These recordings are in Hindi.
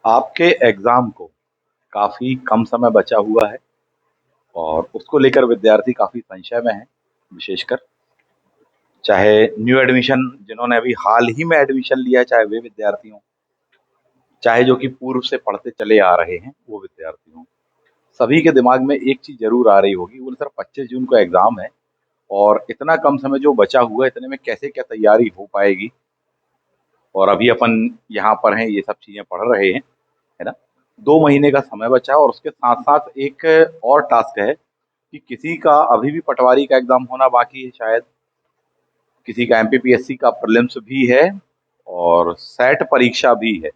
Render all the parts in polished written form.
आपके एग्जाम को काफी कम समय बचा हुआ है और उसको लेकर विद्यार्थी काफी संशय में है। विशेषकर चाहे न्यू एडमिशन जिन्होंने अभी हाल ही में एडमिशन लिया है, चाहे वे विद्यार्थी हों, चाहे जो कि पूर्व से पढ़ते चले आ रहे हैं वो विद्यार्थी हों, सभी के दिमाग में एक चीज जरूर आ रही होगी। वो सर 25 जून को एग्जाम है और इतना कम समय जो बचा हुआ है, इतने में कैसे क्या तैयारी हो पाएगी। और अभी अपन यहाँ पर हैं, ये सब चीजें पढ़ रहे हैं, है ना। 2 महीने का समय बचा है और उसके साथ साथ एक और टास्क है कि किसी का अभी भी पटवारी का एग्जाम होना बाकी है, शायद किसी का एमपीपीएससी का प्रीलिम्स भी है और सेट परीक्षा भी है।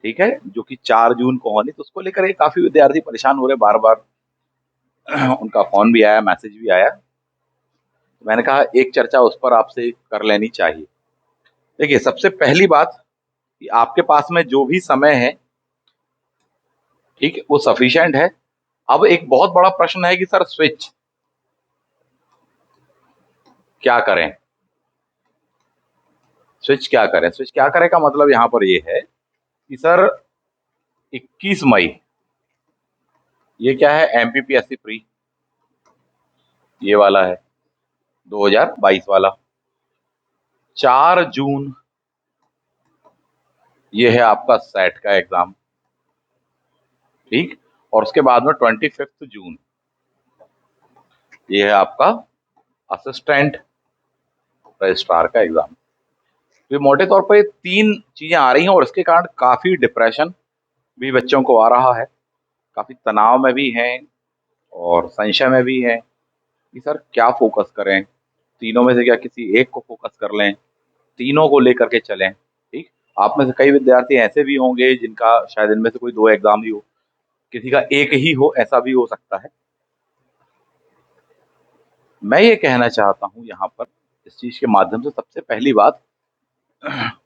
ठीक है, जो कि 4 जून को होनी, तो उसको लेकर के काफी विद्यार्थी परेशान हो रहे बार बार। उनका फोन भी आया, मैसेज भी आया, तो मैंने कहा एक चर्चा उस पर आपसे कर लेनी चाहिए। देखिए, सबसे पहली बात कि आपके पास में जो भी समय है, ठीक है, वो सफिशिएंट है। अब एक बहुत बड़ा प्रश्न है कि सर स्विच क्या करें। स्विच क्या करें का मतलब यहाँ पर ये है कि सर 21 मई, ये क्या है, एमपीपीएससी प्री, ये वाला है 2022 वाला। 4 जून, ये है आपका सेट का एग्जाम, ठीक। और उसके बाद में 25 जून, ये है आपका असिस्टेंट रजिस्ट्रार का एग्जाम। तो ये मोटे तौर पर ये 3 चीजें आ रही हैं और इसके कारण काफी डिप्रेशन भी बच्चों को आ रहा है, काफी तनाव में भी हैं और संशय में भी हैं कि सर क्या फोकस करें, तीनों में से क्या किसी एक को फोकस कर लें, तीनों को लेकर के चलें। ठीक, आप में से कई विद्यार्थी ऐसे भी होंगे जिनका शायद इनमें से कोई 2 एग्जाम ही हो, किसी का एक ही हो, ऐसा भी हो सकता है। मैं ये कहना चाहता हूँ यहाँ पर इस चीज के माध्यम से, सबसे पहली बात,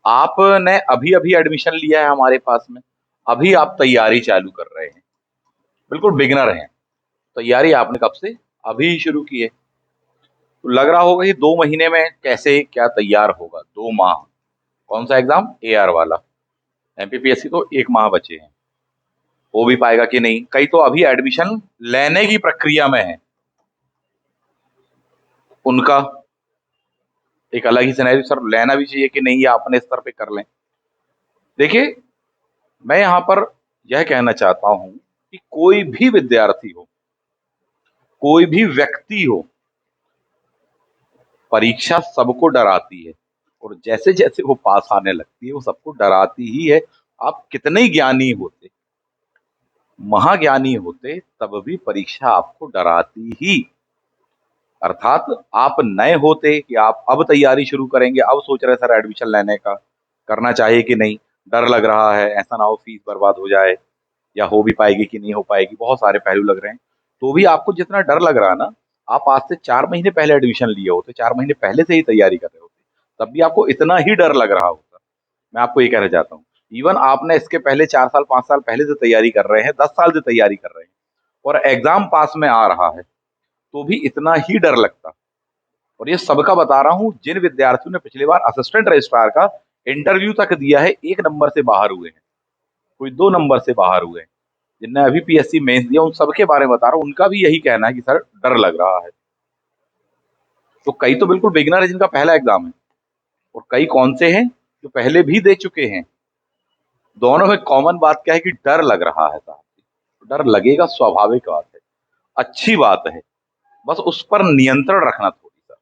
आपने अभी अभी एडमिशन लिया है हमारे पास में, अभी आप तैयारी चालू कर रहे हैं, बिल्कुल बिगिनर हैं, तैयारी आपने कब से, अभी शुरू की है। तो लग रहा होगा कि 2 महीने में कैसे क्या तैयार होगा, 2 माह, कौन सा एग्जाम, एआर वाला। एमपीपीएससी तो 1 माह बचे हैं, हो भी पाएगा कि नहीं। कई तो अभी एडमिशन लेने की प्रक्रिया में है, उनका एक अलग ही सिनेरियो, सर लेना भी चाहिए कि नहीं, या अपने स्तर पे कर लें। देखिए, मैं यहाँ पर यह कहना चाहता हूँ कि कोई भी विद्यार्थी हो, कोई भी व्यक्ति हो, परीक्षा सबको डराती है और जैसे जैसे वो पास आने लगती है वो सबको डराती ही है। आप कितने ही ज्ञानी होते, महाज्ञानी होते, तब भी परीक्षा आपको डराती ही। अर्थात आप नए होते कि आप अब तैयारी शुरू करेंगे, अब सोच रहे सर एडमिशन लेने का करना चाहिए कि नहीं, डर लग रहा है, ऐसा ना हो फीस बर्बाद हो जाए, या हो भी पाएगी कि नहीं हो पाएगी, बहुत सारे पहलू लग रहे हैं। तो भी आपको जितना डर लग रहा है ना, आप आज से 4 महीने पहले एडमिशन लिए होते, 4 महीने पहले से ही तैयारी कर रहे होते, तब भी आपको इतना ही डर लग रहा होता। मैं आपको ये कहना चाहता हूँ, इवन आपने इसके पहले 4 साल 5 साल पहले से तैयारी कर रहे हैं, 10 साल से तैयारी कर रहे हैं, और एग्जाम पास में आ रहा है, तो भी इतना ही डर लगता। और ये सबका बता रहा हूँ, जिन विद्यार्थियों ने पिछली बार असिस्टेंट रजिस्ट्रार का इंटरव्यू तक दिया है, 1 नंबर से बाहर हुए हैं, कोई 2 नंबर से बाहर हुए हैं, जिनने अभी पीएससी मेंस दिया, उन सबके बारे में बता रहा हूँ, उनका भी यही कहना है कि सर डर लग रहा है। तो कई तो बिल्कुल बिगिनर है जिनका पहला एग्जाम है, और कई कौन से हैं जो पहले भी दे चुके हैं। दोनों में कॉमन बात क्या है कि डर लग रहा है साहब। डर लगेगा, स्वाभाविक बात है, अच्छी बात है, बस उस पर नियंत्रण रखना थोड़ी सा,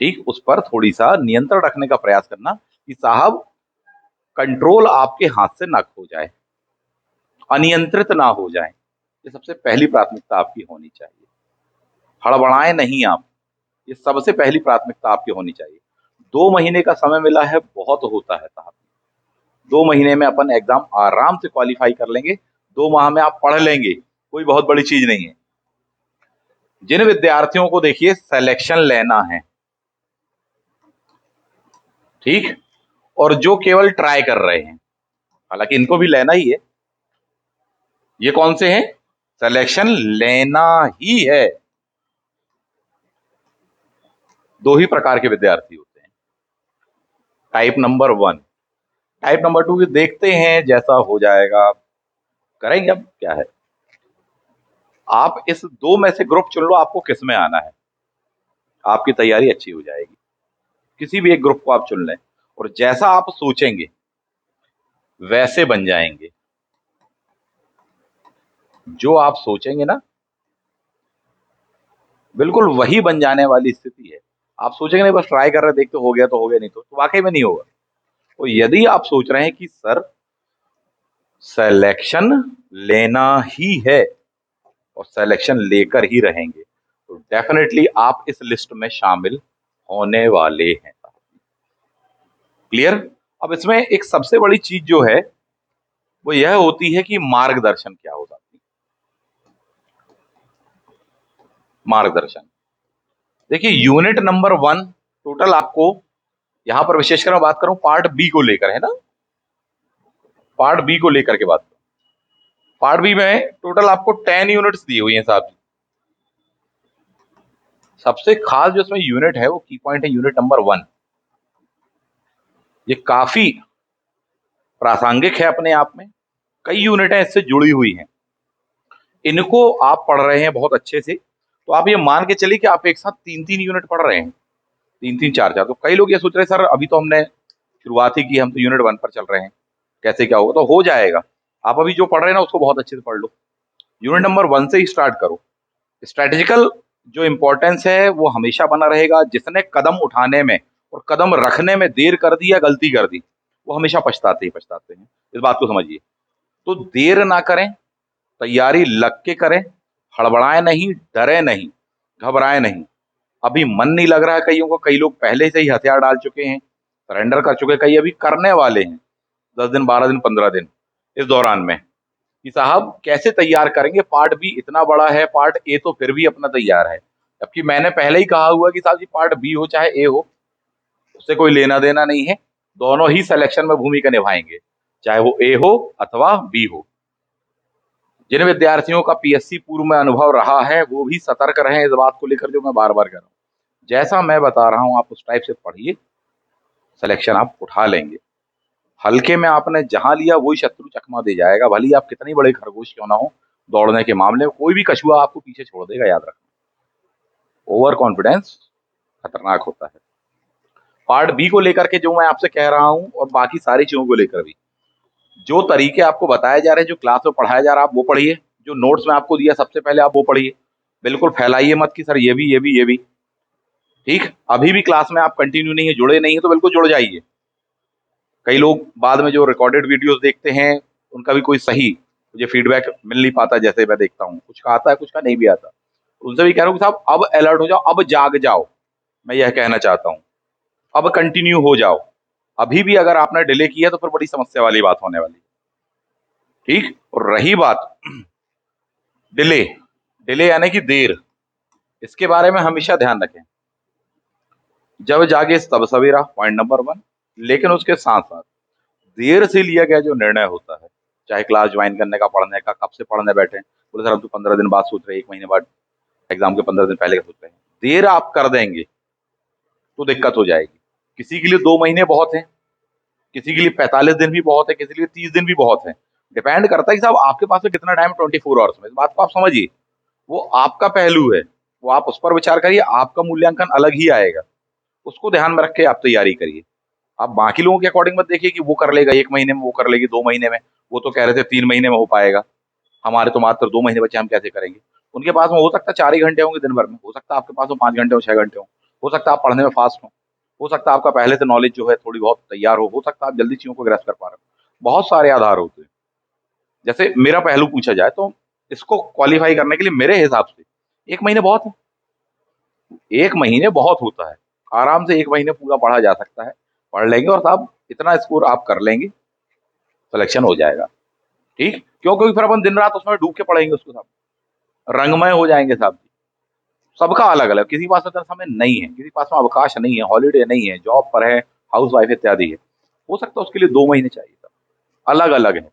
ठीक, उस पर थोड़ी सा नियंत्रण रखने का प्रयास करना कि साहब कंट्रोल आपके हाथ से ना खो जाए, अनियंत्रित ना हो जाए। ये सबसे पहली प्राथमिकता आपकी होनी चाहिए। हड़बड़ाएं नहीं आप, ये सबसे पहली प्राथमिकता आपकी होनी चाहिए। 2 महीने का समय मिला है, बहुत होता है साहब। 2 महीने में अपन एग्जाम आराम से क्वालिफाई कर लेंगे, 2 माह में आप पढ़ लेंगे, कोई बहुत बड़ी चीज नहीं है। जिन विद्यार्थियों को देखिए सिलेक्शन लेना है, ठीक, और जो केवल ट्राई कर रहे हैं, हालांकि इनको भी लेना ही है, ये कौन से हैं, सिलेक्शन लेना ही है। 2 ही प्रकार के विद्यार्थी होते हैं। टाइप नंबर 1, टाइप नंबर 2 की देखते हैं, जैसा हो जाएगा करेंगे। अब क्या है, आप इस दो में से ग्रुप चुन लो, आपको किस में आना है, आपकी तैयारी अच्छी हो जाएगी। किसी भी एक ग्रुप को आप चुन लें और जैसा आप सोचेंगे वैसे बन जाएंगे। जो आप सोचेंगे ना बिल्कुल वही बन जाने वाली स्थिति है। आप सोचेंगे नहीं, बस ट्राई कर रहे हैं, देखते हो गया तो हो गया, नहीं तो वाकई में नहीं होगा। तो यदि आप सोच रहे हैं कि सर सिलेक्शन लेना ही है और सिलेक्शन लेकर ही रहेंगे, तो डेफिनेटली आप इस लिस्ट में शामिल होने वाले हैं। क्लियर। अब इसमें एक सबसे बड़ी चीज जो है वो यह होती है कि मार्गदर्शन क्या हो जाती है। मार्गदर्शन देखिए, यूनिट नंबर 1 टोटल आपको, यहां पर विशेषकर मैं बात करूं पार्ट बी को लेकर, है ना, पार्ट बी को लेकर के बात करूं। पार्ट बी में टोटल आपको 10 यूनिट्स दी हुई हैं साहब जी। सबसे खास जो इसमें यूनिट है वो की पॉइंट है यूनिट नंबर 1। ये काफी प्रासंगिक है अपने आप में, कई यूनिटें इससे जुड़ी हुई हैं। इनको आप पढ़ रहे हैं बहुत अच्छे से, तो आप ये मान के चलिए कि आप एक साथ 3-3 यूनिट पढ़ रहे हैं, 3-3 4-4। तो कई लोग ये सोच रहे हैं सर अभी तो हमने शुरुआत ही की, हम तो यूनिट 1 पर चल रहे हैं, कैसे क्या होगा। तो हो जाएगा, आप अभी जो पढ़ रहे हैं ना उसको बहुत अच्छे से पढ़ लो, यूनिट नंबर 1 से ही स्टार्ट करो। स्ट्रेटेजिकल जो इंपॉर्टेंस है वो हमेशा बना रहेगा। जिसने कदम उठाने में और कदम रखने में देर कर दी या गलती कर दी, वो हमेशा पछताते ही पछताते हैं, इस बात को समझिए। तो देर ना करें, तैयारी लग के करें, हड़बड़ाएं नहीं, डरे नहीं, घबराएं नहीं। अभी मन नहीं लग रहा है कईयों को, कई लोग पहले से ही हथियार डाल चुके हैं, सरेंडर कर चुके हैं, कई अभी करने वाले हैं 10 दिन 12 दिन 15 दिन इस दौरान में, कि साहब कैसे तैयार करेंगे। पार्ट बी इतना बड़ा है, पार्ट ए तो फिर भी अपना तैयार है, जबकि मैंने पहले ही कहा हुआ कि साहब जी पार्ट बी हो चाहे ए हो, उससे कोई लेना देना नहीं है, दोनों ही सिलेक्शन में भूमिका निभाएंगे, चाहे वो ए हो अथवा बी हो। जिन विद्यार्थियों का पीएससी पूर्व में अनुभव रहा है वो भी सतर्क रहे इस बात को लेकर, जो मैं बार बार कह रहा हूँ। जैसा मैं बता रहा हूँ आप उस टाइप से पढ़िए, सिलेक्शन आप उठा लेंगे। हल्के में आपने जहां लिया वही शत्रु चकमा दे जाएगा, भले ही आप कितनी बड़े खरगोश क्यों ना हो। दौड़ने के मामले में कोई भी कछुआ आपको पीछे छोड़ देगा, याद रखना। ओवर कॉन्फिडेंस खतरनाक होता है। पार्ट बी को लेकर के जो मैं आपसे कह रहा हूं और बाकी सारी चीजों को लेकर भी, जो तरीके आपको बताए जा रहे हैं, जो क्लास में पढ़ाया जा रहा है, आप वो पढ़िए। जो नोट्स में आपको दिया सबसे पहले आप वो पढ़िए। बिल्कुल फैलाइए मत कि सर ये भी ये भी ये भी। ठीक, अभी भी क्लास में आप कंटिन्यू नहीं है, जुड़े नहीं है, तो बिल्कुल जुड़ जाइए। कई लोग बाद में जो रिकॉर्डेड वीडियोस देखते हैं उनका भी कोई सही मुझे फीडबैक मिल नहीं पाता, जैसे मैं देखता हूँ कुछ का आता है कुछ का नहीं भी आता। उनसे भी कह रहा हूँ कि साहब अब अलर्ट हो जाओ, अब जाग जाओ, मैं यह कहना चाहता हूँ। अब कंटिन्यू हो जाओ। अभी भी अगर आपने डिले किया तो फिर बड़ी समस्या वाली बात होने वाली है। ठीक, और रही बात डिले, डिले यानी कि देर, इसके बारे में हमेशा ध्यान रखें। जब जागे तब सवेरा, पॉइंट नंबर 1। लेकिन उसके साथ साथ देर से लिया गया जो निर्णय होता है, चाहे क्लास ज्वाइन करने का, पढ़ने का, कब से पढ़ने बैठे, बोले सर हम तो 15 दिन बाद सोच रहे हैं, 1 महीने बाद एग्जाम के 15 दिन पहले का सोच रहे हैं, देर आप कर देंगे तो दिक्कत हो जाएगी। किसी के लिए 2 महीने बहुत है, किसी के लिए 45 दिन भी बहुत है, किसी के लिए 30 दिन भी बहुत है। डिपेंड करता है कि साहब आपके पास में कितना टाइम 24 आवर्स में, इस बात को आप समझिए। वो आपका पहलू है, वो आप उस पर विचार करिए, आपका मूल्यांकन अलग ही आएगा, उसको ध्यान में रख के आप तैयारी करिए। आप बाकी लोगों के अकॉर्डिंग मत देखिए कि वो कर लेगा 1 महीने में, वो कर लेगी 2 महीने में, वो तो कह रहे थे 3 महीने में हो पाएगा, हमारे तो मात्र 2 महीने बचे, हम कैसे करेंगे। उनके पास में हो सकता है 4 ही घंटे होंगे दिन भर में, हो सकता है आपके पास में 5 घंटे हो, 6 घंटे हो सकता है आप पढ़ने में फास्ट हो सकता है आपका पहले से नॉलेज जो है थोड़ी बहुत तैयार हो सकता है आप जल्दी चीजों को ग्रैस्प कर पा रहे हो। बहुत सारे आधार होते हैं। जैसे मेरा पहलू पूछा जाए तो इसको क्वालिफाई करने के लिए मेरे हिसाब से 1 महीने बहुत है। 1 महीने बहुत होता है, आराम से 1 महीने पूरा पढ़ा जा सकता है, पढ़ लेंगे और साहब इतना स्कोर आप कर लेंगे, सिलेक्शन हो जाएगा। ठीक, क्यों, क्योंकि फिर अपन दिन रात उसमें डूब के पढ़ेंगे उसको, साहब रंगमय हो जाएंगे साहब। सबका अलग अलग, किसी के पास इतना समय नहीं है, किसी के पास में अवकाश नहीं है, हॉलीडे नहीं है, जॉब पर है, हाउस वाइफ इत्यादि है, हो सकता है उसके लिए 2 महीने चाहिए, सब अलग अलग है।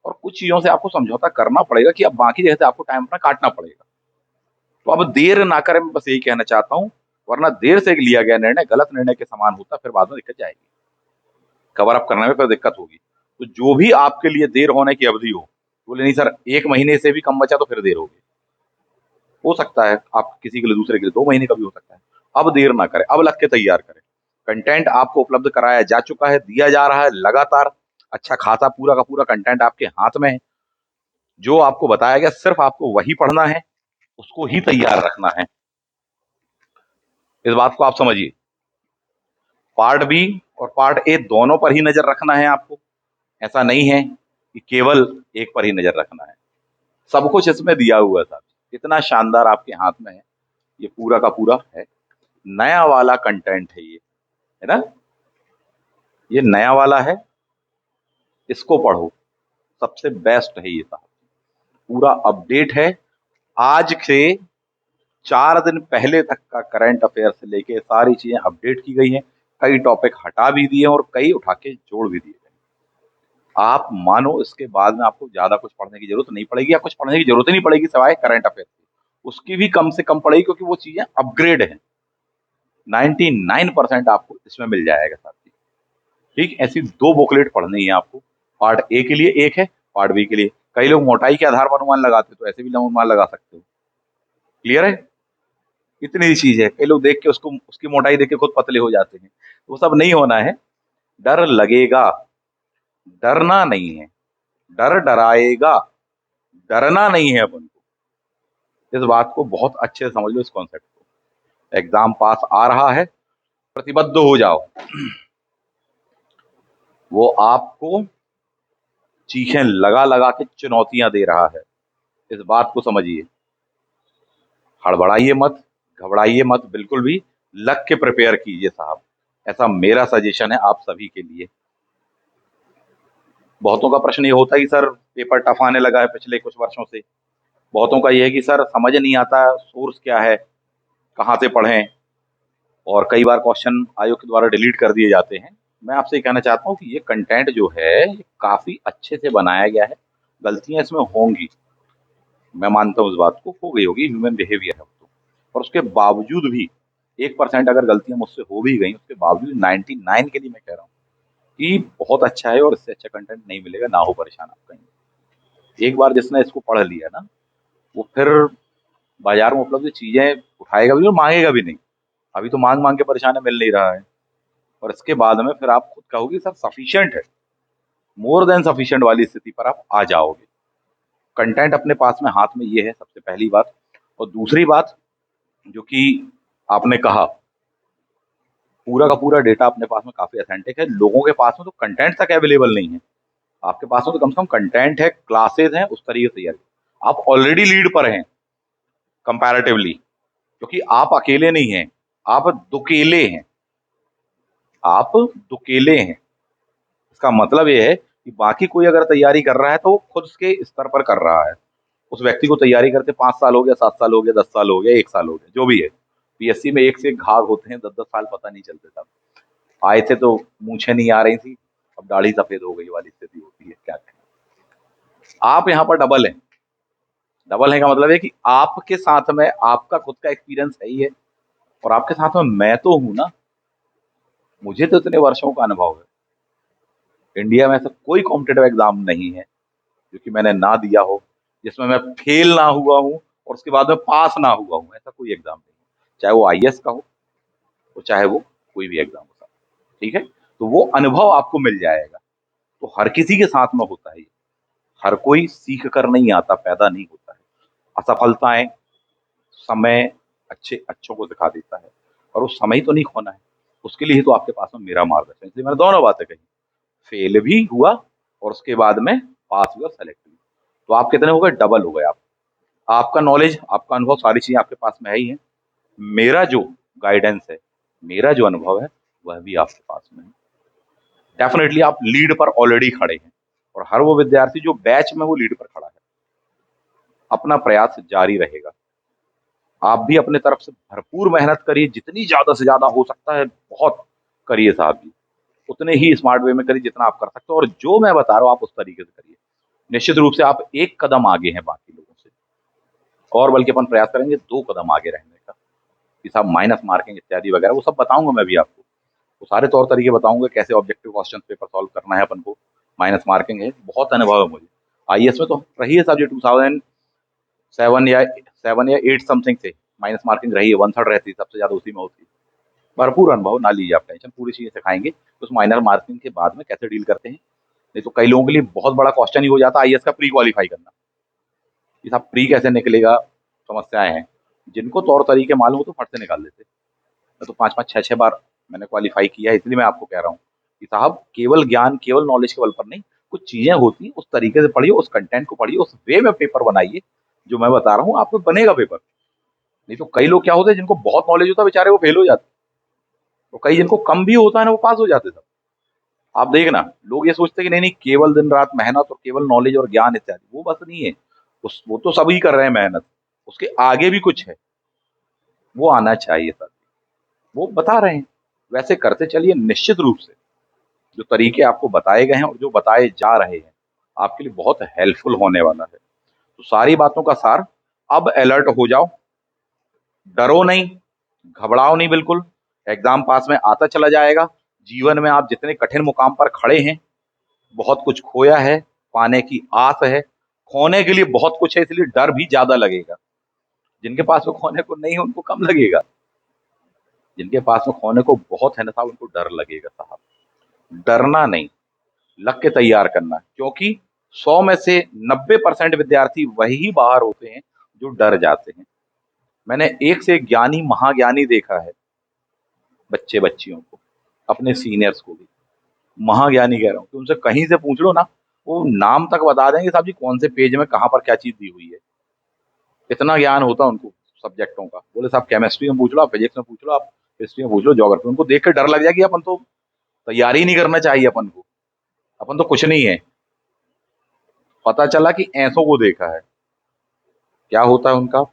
और कुछ चीजों से आपको समझौता करना पड़ेगा कि अब बाकी जगह से आपको टाइम अपना काटना पड़ेगा। तो अब देर ना करें, मैं बस यही कहना चाहता हूँ, वरना देर से लिया गया निर्णय गलत निर्णय के समान होता, फिर बाद में दिक्कत जाएगी। कवर अप करने में फिर दिक्कत होगी। तो जो भी आपके लिए देर होने की अवधि हो, बोले नहीं सर 1 महीने से भी कम बचा तो फिर देर होगी। हो सकता है आप किसी के लिए, दूसरे के लिए 2 महीने का भी हो सकता है। अब देर ना करें, अब लग के तैयार करें। कंटेंट आपको उपलब्ध कराया जा चुका है, दिया जा रहा है लगातार, अच्छा खासा पूरा का पूरा कंटेंट आपके हाथ में है। जो आपको बताया गया सिर्फ आपको वही पढ़ना है, उसको ही तैयार रखना है। इस बात को आप समझिए। पार्ट बी और पार्ट ए दोनों पर ही नजर रखना है आपको। ऐसा नहीं है कि केवल एक पर ही नजर रखना है। सब कुछ इसमें दिया हुआ था, इतना शानदार आपके हाथ में है, ये पूरा का पूरा है। नया वाला कंटेंट है ये, है ना, ये नया वाला है, इसको पढ़ो, सबसे बेस्ट है ये साहब। पूरा अपडेट है, आज से 4 दिन पहले तक का करंट अफेयर से लेके सारी चीजें अपडेट की गई हैं। कई टॉपिक हटा भी दिए और कई उठा के जोड़ भी दिए गए। आप मानो इसके बाद में आपको ज्यादा कुछ पढ़ने की जरूरत नहीं पड़ेगी, या कुछ पढ़ने की जरूरत ही नहीं पड़ेगी सिवाय करंट अफेयर की। उसकी भी कम से कम पड़ेगी, क्योंकि वो चीजें अपग्रेड है। 99% आपको इसमें मिल जाएगा साथी। ठीक, ऐसी 2 बुकलेट पढ़नी है आपको। पार्ट ए के लिए एक है, पार्ट बी के लिए। कई लोग मोटाई के आधार पर अनुमान लगाते हैं, तो ऐसे भी अनुमान लगा सकते हो। क्लियर है, इतनी ही चीज है। कई लोग देख के उसको, उसकी मोटाई देख के खुद पतले हो जाते हैं। वो सब नहीं होना है। डर लगेगा, डरना नहीं है। डर डराएगा, डरना नहीं है अपन को। इस बात को बहुत अच्छे से समझ लो, इस कॉन्सेप्ट को। एग्जाम पास आ रहा है, प्रतिबद्ध हो जाओ। वो आपको चीखें लगा लगा के चुनौतियां दे रहा है, इस बात को समझिए। हड़बड़ाइए मत, घबराइए मत बिल्कुल भी। लग के प्रिपेयर कीजिए साहब, ऐसा मेरा सजेशन है आप सभी के लिए। बहुतों का प्रश्न ये होता है कि सर पेपर टफ आने लगा है पिछले कुछ वर्षों से। बहुतों का ये है कि सर समझ नहीं आता सोर्स क्या है, कहाँ से पढ़ें, और कई बार क्वेश्चन आयोग के द्वारा डिलीट कर दिए जाते हैं। मैं आपसे ये कहना चाहता हूँ कि ये कंटेंट जो है ये काफी अच्छे से बनाया गया है। गलतियां इसमें होंगी, मैं मानता हूँ, इस बात को हो गई होगी, ह्यूमन बिहेवियर है तो। और उसके बावजूद भी 1% अगर गलतियां मुझसे हो भी गई, उसके बावजूद 99 के लिए मैं कह रहा हूँ कि बहुत अच्छा है, और इससे अच्छा कंटेंट नहीं मिलेगा। ना हो परेशान आप कहीं। एक बार जिसने इसको पढ़ लिया ना, वो फिर बाजार में उपलब्ध चीजें उठाएगा भी और मांगेगा भी नहीं। अभी तो मांग मांग के परेशान है, मिल नहीं रहा है। और इसके बाद में फिर आप खुद कहोगे सर सफिशिएंट है, मोर देन सफिशिएंट वाली स्थिति पर आप आ जाओगे। कंटेंट अपने पास में हाथ में ये है, सबसे पहली बात। और दूसरी बात, जो कि आपने कहा, पूरा का पूरा डेटा अपने पास में काफी अथेंटिक है। लोगों के पास में तो कंटेंट तक अवेलेबल नहीं है, आपके पास में तो कम से कम कंटेंट है, क्लासेस हैं, उस तरीके से तैयारी। आप ऑलरेडी लीड पर हैं कंपैरेटिवली, क्योंकि आप अकेले नहीं हैं, आप दुकेले हैं। आप दुकेले हैं, इसका मतलब ये है कि बाकी कोई अगर तैयारी कर रहा है तो वो खुद के स्तर पर कर रहा है। उस व्यक्ति को तैयारी करते 5 साल हो गया, 7 साल हो गया, 10 साल हो गया, 1 साल हो गया, जो भी है। पीएससी में एक से एक घाघ होते हैं, 10-10 साल पता नहीं चलते साहब। आए थे तो मूछें नहीं आ रही थी, अब दाढ़ी सफेद हो गई वाली स्थिति होती है। क्या करें, आप यहाँ पर डबल है। डबल है का मतलब है कि आपके साथ में आपका खुद का एक्सपीरियंस है ही है, और आपके साथ में मैं तो हूं ना, मुझे तो इतने वर्षों का अनुभव है। इंडिया में ऐसा कोई कॉम्पिटेटिव एग्जाम नहीं है जो कि मैंने ना दिया हो, जिसमें मैं फेल ना हुआ हूं और उसके बाद में पास ना हुआ हूं। ऐसा कोई एग्जाम नहीं है, चाहे वो आईएएस का हो, और चाहे वो कोई भी एग्जाम हो। ठीक है, तो वो अनुभव आपको मिल जाएगा। तो हर किसी के साथ में होता है ये। हर कोई सीख कर नहीं आता, पैदा नहीं होता है। असफलताएं, समय अच्छों को दिखा देता है, और वो समय तो नहीं खोना है। उसके लिए तो आपके पास में मेरा मार्गदर्शन, इसलिए मैंने दोनों बातें कही। फेल भी हुआ और उसके बाद में पास हुआ, सेलेक्ट हुआ। तो आप कितने हो गए, डबल हो गए आप। आपका नॉलेज, आपका अनुभव, सारी चीजें आपके पास में है ही है। मेरा जो गाइडेंस है, मेरा जो अनुभव है, वह भी आपके पास में है। डेफिनेटली आप लीड पर ऑलरेडी खड़े हैं, और हर वो विद्यार्थी जो बैच में वो लीड पर खड़ा है, अपना प्रयास जारी रहेगा। आप भी अपने तरफ से भरपूर मेहनत करिए, जितनी ज्यादा से ज्यादा हो सकता है बहुत करिए साहब जी। उतने ही स्मार्ट वे में करिए जितना आप कर सकते हो, और जो मैं बता रहा हूँ आप उस तरीके से करिए। निश्चित रूप से आप एक कदम आगे हैं बाकी लोगों से, और बल्कि अपन प्रयास करेंगे 2 कदम आगे रहने का, कि साहब माइनस मार्किंग इत्यादि वगैरह वो सब बताऊंगा मैं भी आपको। वो सारे तौर तरीके बताऊंगा, कैसे ऑब्जेक्टिव क्वेश्चन पेपर सॉल्व करना है अपन को। माइनस मार्किंग है, बहुत अनुभव है मुझे। आईएएस में तो रही है साहब, ये 2007 या 8 समथिंग से माइनस मार्किंग रही है, 1/3 रहती है, सबसे ज्यादा उसी में होती है। भरपूर अनुभव, ना लीजिए आप टेंशन, पूरी चीजें सिखाएंगे तो उस माइनर मार्किंग के बाद में कैसे डील करते हैं। नहीं तो कई लोगों के लिए बहुत बड़ा क्वेश्चन ही हो जाता है आईएएस का प्री क्वालिफाई करना, कि साहब प्री कैसे निकलेगा, समस्याएं हैं। जिनको तौर तरीके मालूम हो तो फट से निकाल देते। मैं तो 5-5 6-6 बार मैंने क्वालिफाई किया है, इसलिए मैं आपको कह रहा हूँ कि साहब केवल ज्ञान, केवल नॉलेज के बल पर नहीं, कुछ चीजें होती हैं, उस तरीके से पढ़िए, उस कंटेंट को पढ़िए, उस वे में पेपर बनाइए। जो मैं बता रहा हूँ आपको बनेगा पेपर। नहीं तो कई लोग क्या होते हैं, जिनको बहुत नॉलेज होता है बेचारे वो फेल हो जाते हैं, तो कई जिनको कम भी होता है ना वो पास हो जाते हैं सब। आप देखना, लोग ये सोचते हैं कि नहीं नहीं केवल दिन रात मेहनत और केवल नॉलेज और ज्ञान इत्यादि, वो बस नहीं है। वो तो सभी कर रहे हैं मेहनत, उसके आगे भी कुछ है, वो आना चाहिए सर। वो बता रहे हैं, वैसे करते चलिए, निश्चित रूप से जो तरीके आपको बताए गए हैं और जो बताए जा रहे हैं आपके लिए बहुत हेल्पफुल होने वाला है। तो सारी बातों का सार, अब अलर्ट हो जाओ, डरो नहीं, घबराओ नहीं बिल्कुल। एग्जाम पास में आता चला जाएगा। जीवन में आप जितने कठिन मुकाम पर खड़े हैं, बहुत कुछ खोया है, पाने की आस है, खोने के लिए बहुत कुछ है, इसलिए डर भी ज्यादा लगेगा। जिनके पास वो खोने को नहीं है उनको कम लगेगा, जिनके पास में खोने को बहुत है ना साहब, उनको डर लगेगा साहब। डरना नहीं, लग के तैयार करना है, क्योंकि 100 में से 90% विद्यार्थी वही बाहर होते हैं जो डर जाते हैं। मैंने एक से एक ज्ञानी महाज्ञानी देखा है, बच्चे बच्चियों को, अपने सीनियर्स को भी महाज्ञानी कह रहा हूँ, कि उनसे कहीं से पूछ लो ना, वो नाम तक बता देंगे साहब जी कौन से पेज में कहाँ पर क्या चीज दी हुई है। इतना ज्ञान होता है उनको सब्जेक्टों का। बोले साहब केमिस्ट्री में पूछ लो, आप फिजिक्स में पूछ लो, आप हिस्ट्री में पूछ लो, ज्योग्राफी, उनको देख के डर लग जाएगी, अपन तो तैयारी ही नहीं करना चाहिए अपन को, अपन तो कुछ नहीं है। पता चला कि ऐसों को देखा है, क्या होता है उनका,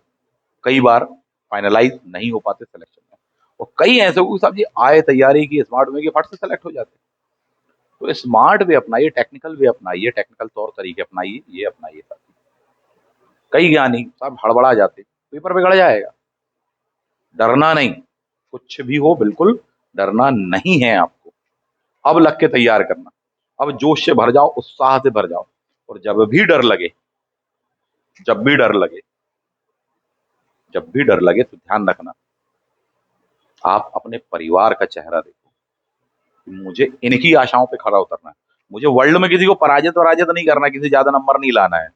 कई बार फाइनलाइज नहीं हो पाते सिलेक्शन में। और कई ऐसे को साहब जी आए, तैयारी की, स्मार्ट में की, फट से सेलेक्ट हो जाते हैं। तो स्मार्ट वे अपनाइए, टेक्निकल वे अपनाइए, टेक्निकल तौर तरीके अपनाइए, ये अपनाइए साहब। कई ज्ञानी साहब हड़बड़ा जाते, पेपर बिगड़ जाएगा। डरना नहीं, कुछ भी हो बिल्कुल डरना नहीं है आपको। अब लग के तैयार करना, अब जोश से भर जाओ, उत्साह से भर जाओ। और जब भी डर लगे, जब भी डर लगे, जब भी डर लगे तो ध्यान रखना, आप अपने परिवार का चेहरा देखो कि मुझे इनकी आशाओं पे खरा उतरना है। मुझे वर्ल्ड में किसी को पराजित पराजित नहीं करना है, किसी ज्यादा नंबर नहीं लाना है।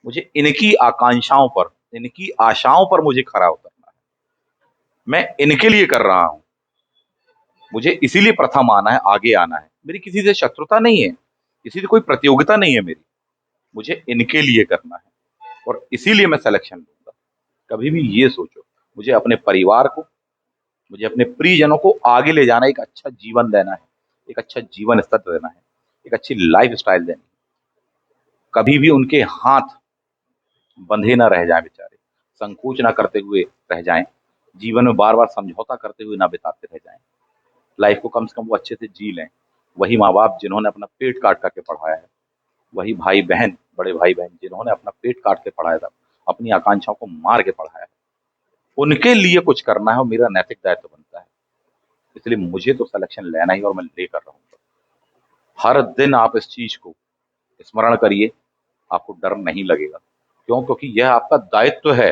मुझे इनकी आकांक्षाओं पर, इनकी आशाओं पर मुझे खरा उतरना है। मैं इनके लिए कर रहा हूं, मुझे इसीलिए प्रथम आना है, आगे आना है। मेरी किसी से शत्रुता नहीं है, किसी से कोई प्रतियोगिता नहीं है मेरी, मुझे इनके लिए करना है और इसीलिए मैं सिलेक्शन लूंगा। कभी भी ये सोचो, मुझे अपने परिवार को, मुझे अपने प्रियजनों को आगे ले जाना है, एक अच्छा जीवन देना है, एक अच्छा जीवन स्तर देना है, एक अच्छी लाइफ स्टाइल देनी है। कभी भी उनके हाथ बंधे ना रह जाए बेचारे, संकोच ना करते हुए रह जाएं, जीवन में बार बार समझौता करते हुए ना बिताते रह जाएं। लाइफ को कम से कम वो अच्छे से जी लें। वही माँ बाप जिन्होंने अपना पेट काट करके पढ़ाया है, वही भाई बहन, बड़े भाई बहन जिन्होंने अपना पेट काट के पढ़ाया था, अपनी आकांक्षाओं को मार के पढ़ाया है, उनके लिए कुछ करना है और मेरा नैतिक दायित्व बनता है। इसलिए मुझे तो सिलेक्शन लेना ही, और मैं लेकर रहूंगा। हर दिन आप इस चीज को स्मरण करिए, आपको डर नहीं लगेगा। क्यों? क्योंकि यह आपका दायित्व है।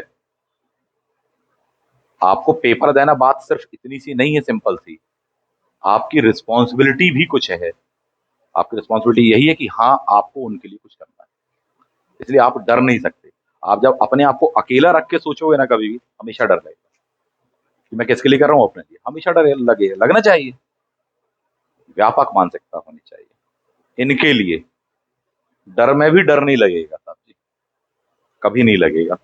आपको पेपर देना बात सिर्फ इतनी सी नहीं है, सिंपल सी। आपकी रिस्पॉन्सिबिलिटी भी कुछ है। आपकी रिस्पॉन्सिबिलिटी यही है कि हाँ आपको उनके लिए कुछ करना है, इसलिए आप डर नहीं सकते। आप जब अपने आप को अकेला रख के सोचोगे ना, कभी भी हमेशा डर लगेगा कि मैं किसके लिए कर रहा हूँ, अपने लिए, हमेशा डर लगे, लगना चाहिए। व्यापक मानसिकता होनी चाहिए इनके लिए। डर में भी डर नहीं लगेगा साहब जी, कभी नहीं लगेगा।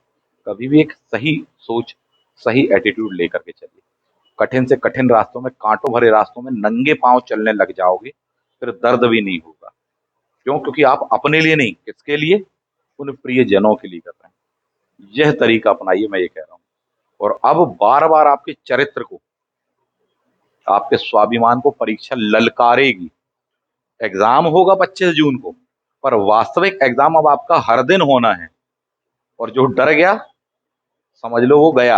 कभी भी एक सही सोच, सही एटीट्यूड लेकर के चलिए। कठिन से कठिन रास्तों में, कांटों भरे रास्तों में नंगे पांव चलने लग जाओगे, फिर दर्द भी नहीं होगा। क्यों? क्योंकि आप अपने लिए नहीं, किसके लिए, उन प्रिय जनों के लिए कर रहे हैं। यह तरीका अपनाइए, मैं ये कह रहा हूं। और अब बार बार आपके चरित्र को, आपके स्वाभिमान को परीक्षा ललकारेगी। एग्जाम होगा 25 जून को, पर वास्तविक एग्जाम अब आपका हर दिन होना है। और जो डर गया, समझ लो वो गया,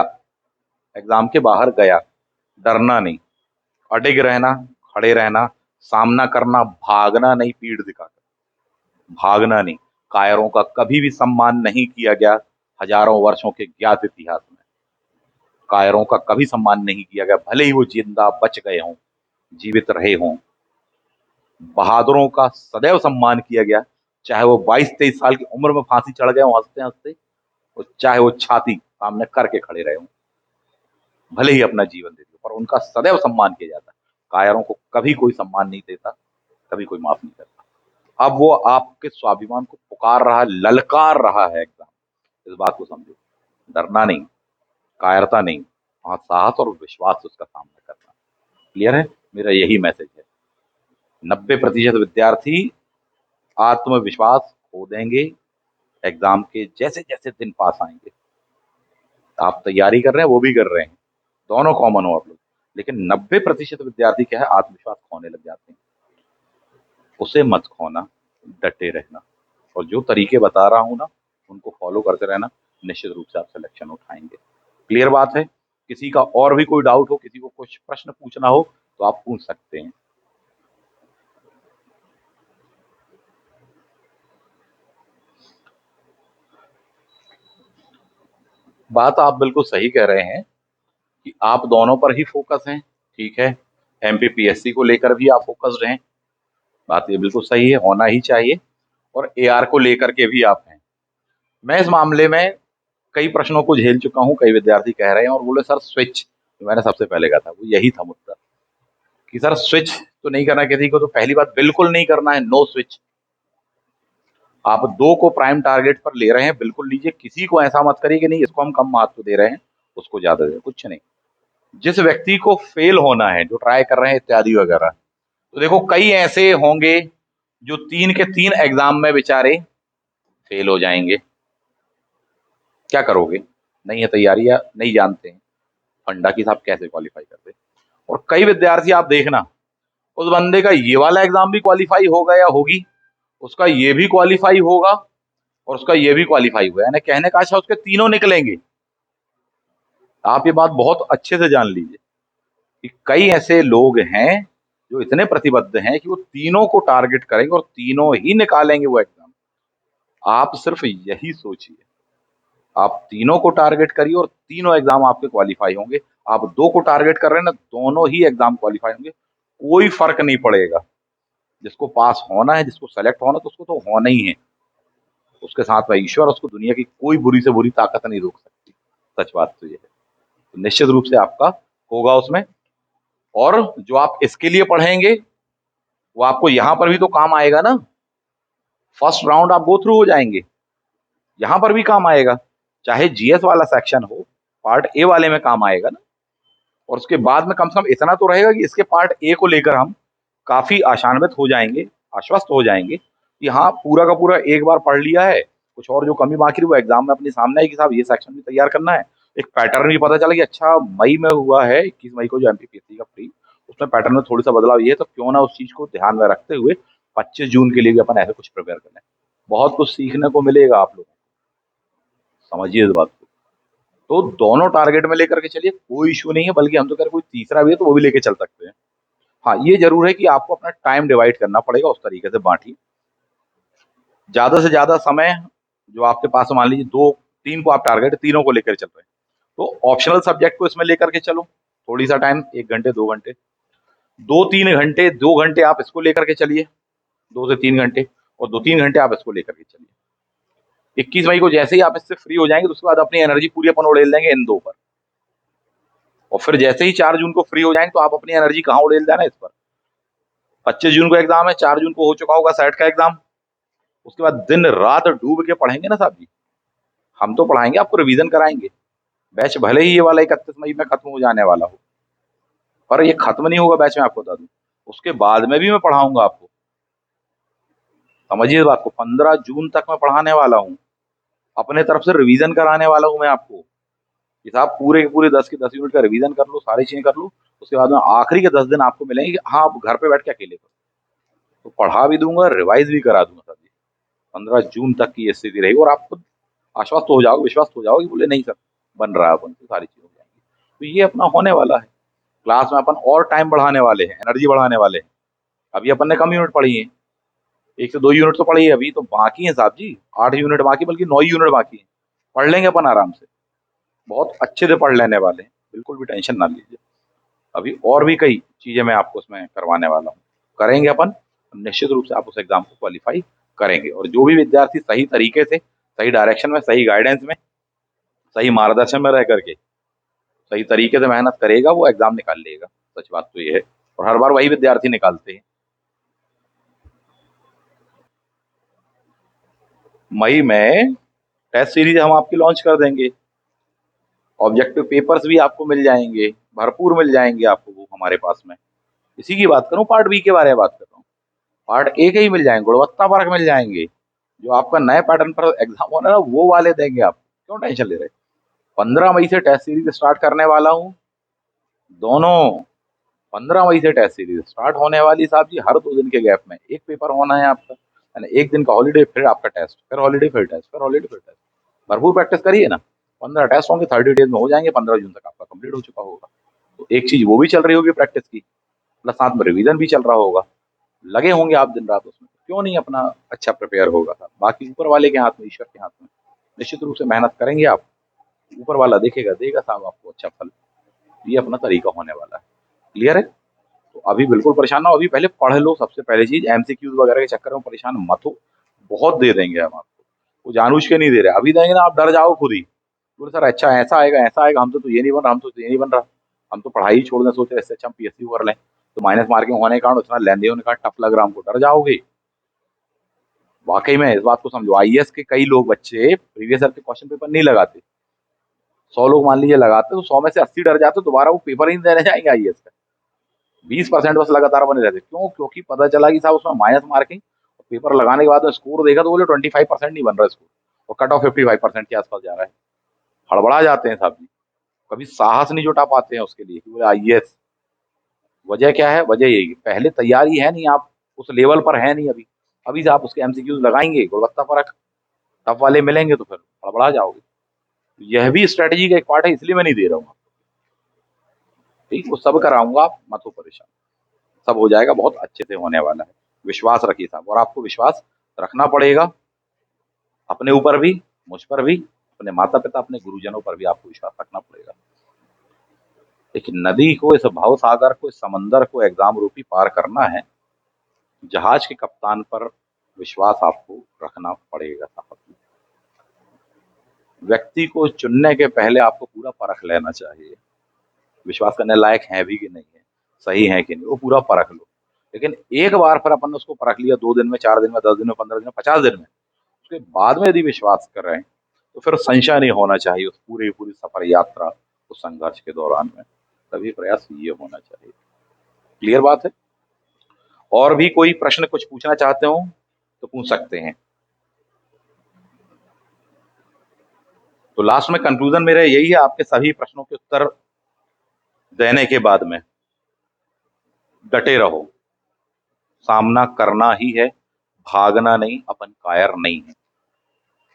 एग्जाम के बाहर गया। डरना नहीं, अडिग रहना, खड़े रहना, सामना करना, भागना नहीं पीठ दिखाकर, भागना नहीं। कायरों का कभी भी सम्मान नहीं किया गया हजारों वर्षों के ज्ञात इतिहास में। कायरों का कभी सम्मान नहीं किया गया, भले ही वो जिंदा बच गए हों, जीवित रहे हों। बहादुरों का सदैव सम्मान किया गया, चाहे वो 22-23 साल की उम्र में फांसी चढ़ गए हों हंसते हंसते, और चाहे वो छाती सामने करके खड़े रहे हों, भले ही अपना जीवन दे दिया, पर उनका सदैव सम्मान किया जाता है। कायरों को कभी कोई सम्मान नहीं देता, कभी कोई माफ नहीं करता। अब वो आपके स्वाभिमान को पुकार रहा है, ललकार रहा है एकदम। इस बात को समझो, डरना नहीं, कायरता नहीं, वहां साहस और विश्वास से उसका सामना करना। क्लियर है? मेरा यही मैसेज है। 90% विद्यार्थी आत्मविश्वास खो देंगे एग्जाम के जैसे जैसे दिन पास आएंगे। आप तैयारी कर रहे हैं, वो भी कर रहे हैं, दोनों कॉमन हो आप लोग, लेकिन 90% विद्यार्थी क्या है, आत्मविश्वास खोने लग जाते हैं। उसे मत खोना, डटे रहना, और जो तरीके बता रहा हूं ना, उनको फॉलो करते रहना, निश्चित रूप से आप सिलेक्शन उठाएंगे। क्लियर बात है? किसी का और भी कोई डाउट हो, किसी को कुछ प्रश्न पूछना हो तो आप पूछ सकते हैं। बात आप बिल्कुल सही कह रहे हैं कि आप दोनों पर ही फोकस हैं। ठीक है, एमपीपीएससी को लेकर भी आप फोकस्ड हैं, बात ये बिल्कुल सही है, होना ही चाहिए। और एआर को लेकर के भी आप हैं। मैं इस मामले में कई प्रश्नों को झेल चुका हूं। कई विद्यार्थी कह रहे हैं और बोले सर स्विच, तो मैंने सबसे पहले कहा था वो यही था मुद्दा, कि सर स्विच तो नहीं करना किसी को। तो पहली बात, बिल्कुल नहीं करना है, नो स्विच। आप दो को प्राइम टारगेट पर ले रहे हैं, बिल्कुल लीजिए। किसी को ऐसा मत करिए कि नहीं इसको हम कम महत्व दे रहे हैं, उसको ज्यादा दे रहे हैं, कुछ नहीं। जिस व्यक्ति को फेल होना है, जो ट्राई कर रहे हैं इत्यादि वगैरह, तो देखो कई ऐसे होंगे जो 3 के 3 एग्जाम में बेचारे फेल हो जाएंगे। क्या करोगे? नहीं है तैयारी या नहीं जानते हैं फंडा की साहब कैसे क्वालिफाई करते। और कई विद्यार्थी आप देखना, उस बंदे का ये वाला एग्जाम भी क्वालिफाई होगा या होगी, उसका ये भी क्वालिफाई होगा, और उसका ये भी क्वालिफाई हुआ, यानी कहने का अच्छा उसके तीनों निकलेंगे। आप ये बात बहुत अच्छे से जान लीजिए कि कई ऐसे लोग हैं जो इतने प्रतिबद्ध हैं कि वो तीनों को टारगेट करेंगे और तीनों ही निकालेंगे वो एग्जाम। आप सिर्फ यही सोचिए, आप तीनों को टारगेट करिए और तीनों एग्जाम आपके क्वालिफाई होंगे। आप दो को टारगेट कर रहे हैं ना, दोनों ही एग्जाम क्वालिफाई होंगे, कोई फर्क नहीं पड़ेगा। जिसको पास होना है, जिसको सेलेक्ट होना, तो उसको तो होना ही है। उसके साथ में ईश्वर, उसको दुनिया की कोई बुरी से बुरी ताकत नहीं रोक सकती। सच बात तो ये है। तो निश्चित रूप से आपका होगा उसमें। और जो आप इसके लिए पढ़ेंगे वो आपको यहां पर भी तो काम आएगा ना। फर्स्ट राउंड आप गो थ्रू हो जाएंगे, यहां पर भी काम आएगा। चाहे जीएस वाला सेक्शन हो, पार्ट ए वाले में काम आएगा ना। और उसके बाद में कम से कम इतना तो रहेगा कि इसके पार्ट ए को लेकर हम काफी आशान्वित हो जाएंगे, आश्वस्त हो जाएंगे कि हाँ पूरा का पूरा एक बार पढ़ लिया है। कुछ और जो कमी बाकी रही वो एग्जाम में अपने सामने है कि साहब ये सेक्शन भी तैयार करना है। एक पैटर्न भी पता चला कि अच्छा मई में हुआ है, 21 मई को जो एमपीपीएससी का फ्री, उसमें पैटर्न में थोड़ी सा बदलाव ये है, तो क्यों ना उस चीज को ध्यान में रखते हुए 25 जून के लिए भी अपन ऐसे कुछ प्रिपेयर कर लें। बहुत कुछ सीखने को मिलेगा आप लोगों को, समझिए इस बात को। तो दोनों टारगेट में लेकर के चलिए, कोई इशू नहीं है, बल्कि हम तो कह रहे कोई तीसरा भी है तो वो भी लेके चल सकते हैं। हाँ ये जरूर है कि आपको अपना टाइम डिवाइड करना पड़ेगा, उस तरीके से बांटिए। ज्यादा से ज्यादा समय जो आपके पास, मान लीजिए दो तीन को आप टारगेट तीनों को लेकर चल रहे हैं, तो ऑप्शनल सब्जेक्ट को इसमें लेकर के चलो। थोड़ी सा टाइम, 1 घंटे 2 घंटे, 2-3 घंटे, 2 घंटे आप इसको लेकर के चलिए, 2 से 3 घंटे, और 2-3 घंटे आप इसको लेकर के चलिए। 21 मई को जैसे ही आप इससे फ्री हो जाएंगे तो उसके बाद अपनी एनर्जी पूरी अपन उड़ेल देंगे इन दो पर। और फिर जैसे ही 4 जून को फ्री हो जाएंगे तो आप अपनी एनर्जी कहाँ उड़ेल देना इस पर। 25 जून को एग्जाम है, 4 जून को हो चुका होगा सेट का एग्जाम। उसके बाद दिन रात डूब के पढ़ेंगे ना साहब जी। हम तो पढ़ाएंगे, आपको रिवीजन कराएंगे। बैच भले ही ये वाला 31 मई में खत्म हो जाने वाला हो, पर ये खत्म नहीं होगा बैच में, आपको बता दूं। उसके बाद में भी मैं पढ़ाऊंगा आपको, समझिए इस बात को। 15 जून तक मैं पढ़ाने वाला हूँ, अपने तरफ से रिवीजन कराने वाला हूँ मैं आपको कि साहब पूरे के पूरे 10 के 10 यूनिट का रिवीजन कर लो, सारी चीजें कर लो। उसके बाद में आखिरी के 10 दिन आपको मिलेंगे कि हाँ आप घर पे बैठ के अकेले करो। तो पढ़ा भी दूंगा, रिवाइज भी करा दूंगा सर जी। 15 जून तक की ये स्थिति रहेगी, और आप खुद आश्वस्त हो जाओगे, विश्वास हो जाओगे, बोले नहीं सर बन रहा है, अपन तो सारी चीजें हो जाएंगी। तो ये अपना होने वाला है। क्लास में अपन और टाइम बढ़ाने वाले हैं, एनर्जी बढ़ाने वाले हैं। अभी अपन ने कम यूनिट पढ़ी है, 1 से 2 यूनिट तो पढ़ी है, अभी तो बाकी है साहब जी, 8 यूनिट बाकी, बल्कि 9 यूनिट बाकी है। पढ़ लेंगे अपन आराम से, बहुत अच्छे से पढ़ लेने वाले हैं, बिल्कुल भी टेंशन ना लीजिए। अभी और भी कई चीजें मैं आपको उसमें करवाने वाला हूँ, करेंगे अपन, निश्चित रूप से आप उस एग्जाम को क्वालिफाई करेंगे। और जो भी विद्यार्थी सही तरीके से, सही डायरेक्शन में, सही गाइडेंस में, सही मार्गदर्शन में रह करके सही तरीके से मेहनत करेगा, वो एग्जाम निकाल लेगा। सच बात तो ये है, और हर बार वही विद्यार्थी निकालते हैं। मई में टेस्ट सीरीज हम आपकी लॉन्च कर देंगे, ऑब्जेक्टिव पेपर्स भी आपको मिल जाएंगे, भरपूर मिल जाएंगे आपको वो हमारे पास में। इसी की बात करूं, पार्ट बी के बारे में बात कर रहा हूँ। पार्ट ए के ही मिल जाएंगे, गुणवत्ता परक मिल जाएंगे। जो आपका नए पैटर्न पर एग्जाम होना है ना, वो वाले देंगे आपको, क्यों टेंशन ले रहे। 15 मई से टेस्ट सीरीज स्टार्ट करने वाला हूँ, दोनों। 15 मई से टेस्ट सीरीज स्टार्ट होने वाली साहब जी, हर 2 दिन के गैप में एक पेपर होना है आपका, यानी एक दिन का हॉलीडे, फिर आपका टेस्ट, फिर हॉलीडे, फिर टेस्ट, फिर हॉलीडे, फिर टेस्ट। भरपूर प्रैक्टिस करिए ना, 15 टेस्ट होंगे, 30 डेज में हो जाएंगे, 15 जून तक आपका कंप्लीट हो चुका होगा। तो एक चीज वो भी चल रही होगी प्रैक्टिस की, प्लस साथ में रिवीजन भी चल रहा होगा, लगे होंगे आप दिन रात उसमें, क्यों नहीं अपना अच्छा प्रिपेयर होगा साहब। बाकी ऊपर वाले के हाथ में, ईश्वर के हाथ में, निश्चित रूप से मेहनत करेंगे आप, ऊपर वाला देखेगा, देगा साहब आपको अच्छा फल। ये अपना तरीका होने वाला है। क्लियर है? तो अभी बिल्कुल परेशान ना हो, अभी पहले पढ़ लो, सबसे पहले चीज एमसीक्यूज वगैरह के चक्कर में परेशान मत हो, बहुत दे देंगे हम आपको, वो जानबूझ के नहीं दे रहे, अभी देंगे ना आप डर जाओ खुद ही, बोले सर अच्छा ऐसा आएगा, ऐसा आएगा, हम तो ये नहीं बन रहा, हम तो ये नहीं बन रहा, हम तो पढ़ाई छोड़ दें, सोचे इससे अच्छा हम पीएससी कर लें, तो माइनस मार्किंग होने के कारण इतना लेंदे होने का टफ लग रहा, हमको डर जाओगे। वाकई में इस बात को समझो, आईएएस के कई लोग बच्चे प्रीवियस ईयर के क्वेश्चन पेपर नहीं लगाते, 100 लोग मान लीजिए लगाते, तो 100 में से 80 डर जाते, दोबारा वो पेपर ही नहीं देने जाएंगे आईएएस का। 20% बस लगातार बने रहते, क्यों? क्योंकि पता चला कि साहब उसमें माइनस मार्किंग, पेपर लगाने के बाद में स्कोर देखा तो बोले 25% नहीं बन रहा स्कोर, और कट ऑफ 55% के आसपास जा रहा है। हड़बड़ा जाते हैं साहब जी, कभी साहस नहीं जुटा पाते हैं उसके लिए कि बोले आईएएस। वजह क्या है? वजह यही है, पहले तैयारी है नहीं, आप उस लेवल पर है नहीं अभी, अभी से आप उसके एमसीक्यूज लगाएंगे, गुणवत्ता परक टफ वाले मिलेंगे, तो फिर हड़बड़ा जाओगे। यह भी स्ट्रेटेजी का एक पार्ट है, इसलिए मैं नहीं दे रहा हूँ। ठीक, वो सब कराऊंगा, आप मत हो परेशान, सब हो जाएगा, बहुत अच्छे से होने वाला है। विश्वास रखिए साहब, और आपको विश्वास रखना पड़ेगा अपने ऊपर भी, मुझ पर भी, अपने माता पिता, अपने गुरुजनों पर भी आपको विश्वास रखना पड़ेगा। एक नदी को, इस भव सागर को, इस समंदर को एग्जाम रूपी पार करना है, जहाज के कप्तान पर विश्वास आपको रखना पड़ेगा साहब। व्यक्ति को चुनने के पहले आपको पूरा परख लेना चाहिए, विश्वास करने लायक है भी कि नहीं है, सही है कि नहीं, वो पूरा परख लो। लेकिन एक बार फिर अपन ने उसको परख लिया, 2 दिन में, 4 दिन में, 10 दिन में, 15 दिन में, 50 दिन में, उसके बाद में यदि विश्वास कर रहे हैं, तो फिर संशय नहीं होना चाहिए उस पूरी पूरी सफर यात्रा, उस संघर्ष के दौरान में। तभी प्रयास ये होना चाहिए। क्लियर बात है? और भी कोई प्रश्न कुछ पूछना चाहते हो तो पूछ सकते हैं। तो लास्ट में कंक्लूजन मेरा यही है, आपके सभी प्रश्नों के उत्तर देने के बाद में डटे रहो, सामना करना ही है, भागना नहीं, अपन कायर नहीं है।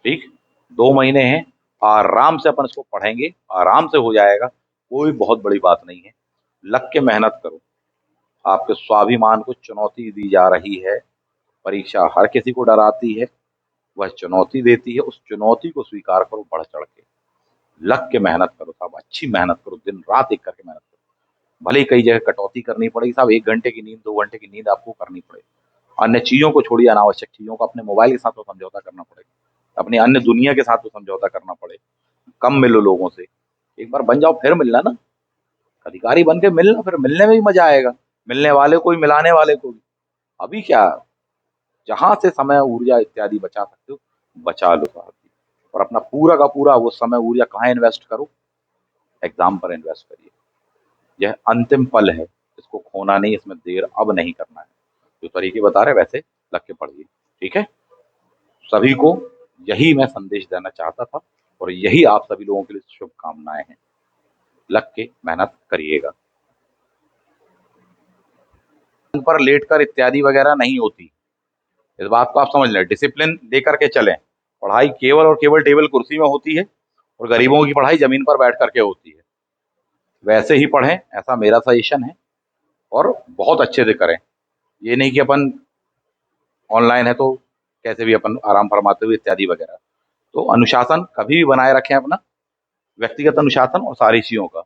ठीक, 2 महीने हैं, आराम से अपन इसको पढ़ेंगे, आराम से हो जाएगा, कोई बहुत बड़ी बात नहीं है। लग के मेहनत करो, आपके स्वाभिमान को चुनौती दी जा रही है, परीक्षा हर किसी को डराती है, वह चुनौती देती है, उस चुनौती को स्वीकार करो, बढ़ चढ़ के लग के मेहनत करो साहब, अच्छी मेहनत करो, दिन रात एक करके मेहनत करो। भले ही कई जगह कटौती करनी पड़ेगी साहब, 1 घंटे की नींद, 2 घंटे की नींद आपको करनी पड़ेगी, अन्य चीजों को छोड़िए, अनावश्यक चीजों को, अपने मोबाइल के साथ तो समझौता करना पड़ेगा, अपनी अन्य दुनिया के साथ तो समझौता करना पड़ेगा, कम मिलो लोगों से, एक बार बन जाओ फिर मिलना ना, अधिकारी बन के मिलना, फिर मिलने में भी मजा आएगा, मिलने वाले को भी, मिलाने वाले को भी। अभी क्या, जहां से समय, ऊर्जा इत्यादि बचा सकते हो, बचा लो साहब जी, और अपना पूरा का पूरा वो समय, ऊर्जा कहाँ इन्वेस्ट करो? एग्जाम पर इन्वेस्ट करिए। यह अंतिम पल है, इसको खोना नहीं, इसमें देर अब नहीं करना है। जो तरीके बता रहे वैसे लग के पढ़िए। ठीक है, सभी को यही मैं संदेश देना चाहता था, और यही आप सभी लोगों के लिए शुभकामनाएं हैं। लग के मेहनत करिएगा, पर लेट कर इत्यादि वगैरह नहीं होती, इस बात को आप समझ लें, डिसिप्लिन लेकर के चलें। पढ़ाई केवल और केवल टेबल कुर्सी में होती है, और गरीबों की पढ़ाई जमीन पर बैठ करके होती है। वैसे ही पढ़ें, ऐसा मेरा सजेशन है। और बहुत अच्छे से करें, ये नहीं कि अपन ऑनलाइन है तो कैसे भी अपन आराम फरमाते हुए इत्यादि वगैरह। तो अनुशासन कभी भी बनाए रखें अपना, व्यक्तिगत अनुशासन और सारी चीज़ों का,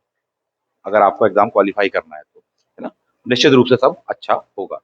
अगर आपको एग्ज़ाम क्वालीफाई करना है तो, है ना? निश्चित रूप से सब अच्छा होगा।